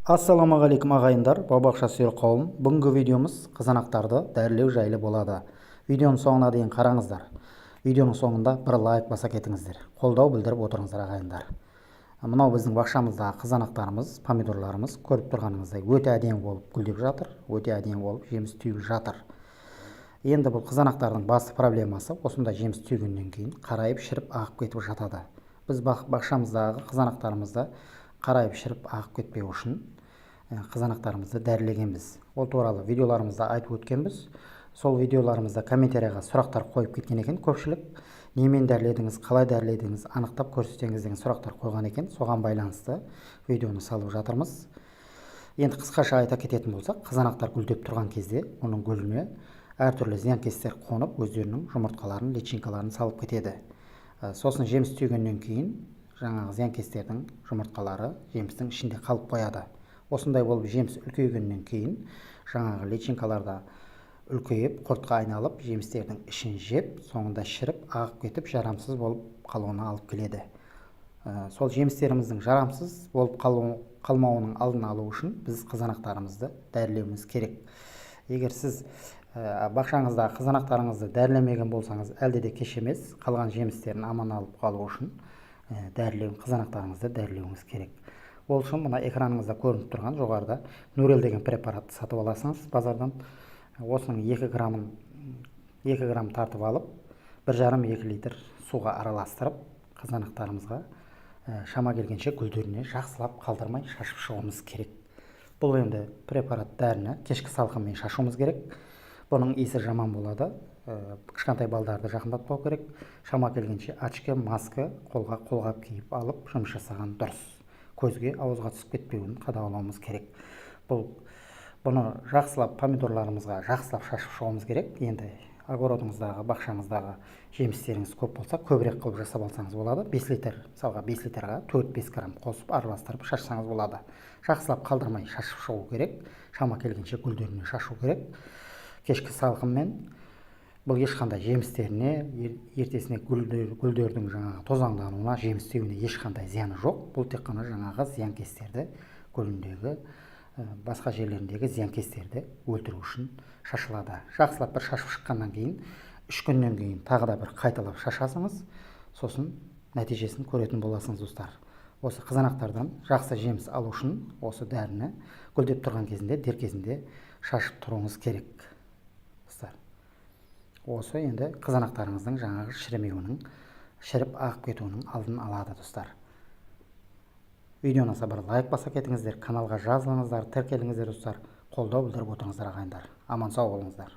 Ассалаумағалейкум ағайындар, бау-бақша сүйер қауым. Бүгінгі видеомыз қызанақтарды дәрілеу жайлы болады. Видеоның соңына дейін қараңыздар. Видеоның соңында бір лайк баса кетіңіздер. Қолдау білдіріп отырыңыздар ағайындар. Мынау біздің бақшамыздағы қызанақтарымыз, помидорларымыз көріп тұрғаныңыздай өте әдемі болып гүлдеп жатыр, өте әдемі болып жеміс түйіп жатыр. Енді бұл қызанақтардың басты проблемасы осындай жеміс түйгеннен кейін қарайып шіріп ағып кетіп жатады. Біз бақшамыздағы қызанақтарымызды қарайып шіріп ағып кетпеу үшін қызанақтарымызды дәрілегенбіз. Ол туралы видеоларымызда айтып өткенбіз. Сол видеоларымызда комментарияға сұрақтар қойып кеткен екен көпшілік. Немен дәріледіңіз, қалай дәріледіңіз, анықтап көрсетсеңіз деген сұрақтар қойған екен. Соған байланысты видеоны салып жатырмыз. Енді қысқаша айта кететін болсақ, қызанақтар гүлдеп тұрған кезде оның гүліне әртүрлі зиянкестер қонып, өздерінің жұмыртқаларын, личинкаларын салып кетеді. Сосын жеміс түйгеннен кейін жаңағы зиянкестердің жұмыртқалары жемістің ішінде қалып қояды. Осындай болып жеміс үлкейгеннен кейін жаңағы личинкаларда үлкейіп, құртқа айналып, жемістердің ішін жеп, соңында шіріп, ағып кетіп, жарамсыз болып қалуына алып келеді. Сол жемістеріміздің жарамсыз болып қалмауының алдын алу үшін біз қызанақтарымызды дәрілеуіміз керек. Егер сіз бақшаңыздағы қызанақтарыңызды дәрілемеген болсаңыз, әлде де кеш емес, қалған жемістерін аман алып қалу үшін қызанақтарыңызды дәрілеуіңіз керек. Ол үшін мына экраныңызда көрініп тұрған жоғарыда Нурел деген препаратты сатып аласыңыз базардан. Осының 2 грамм тартып алып, 1,5-2 литр суға араластырып, қызанақтарымызға шама келгенше гүлдеріне жақсылап қалдырмай шашып шығуымыз керек. Бұл енді препарат дәріні кешкі салқынмен шашуымыз керек. Бұның иісі жаман болады. Кішкентай балдарды жақындатпау керек. Шама келгенше очки, маска, қолғап киіп алып, жұмыс жасаған дұрыс. Көзге, ауызға түсіп кетпеуін қадағалауымыз керек. Бұны жақсылап помидорларымызға жақсылап шашып шығуымыз керек. Енді огородыңыздағы, бақшаңыздағы жемістеріңіз көп болса, көбірек қылып жасап алсаңыз болады. 5 литр, мысалға 5 литрға 4-5 грамм қосып араластырып шашсаңыз болады. Жақсылап қалдырмай шашып шығу керек. Шама келгенше гүлдеріне шашу керек. Кешкі салқынмен бұл ешқандай жемістеріне, ертесіне гүлдердің жаңағы тозаңдануына, жеміс түйуіне ешқандай зияны жоқ. Бұл тек қана жаңағы зиянкестерді, гүліндегі, басқа жерлеріндегі зиянкестерді өлтіру үшін шашылады. Жақсылап бір шашып шыққаннан кейін, 3 күннен кейін тағы да бір қайталап шашасыңыз, сосын нәтижесін көретін боласыңыз достар. Осы қызанақтардан жақсы жеміс алу үшін осы дәріні гүлдеп тұрған кезінде, дер кезінде шашып тұруыңыз керек. Осы енді қызанақтарыңыздың жаңағы шірімеуінің, шіріп ағып кетуінің алдын алады достар. Видеоны бір лайк баса кетіңіздер, каналға жазылыңыздар, тіркеліңіздер достар, қолдау білдіріп отырыңыздар ағайындар. Аман сау болыңыздар.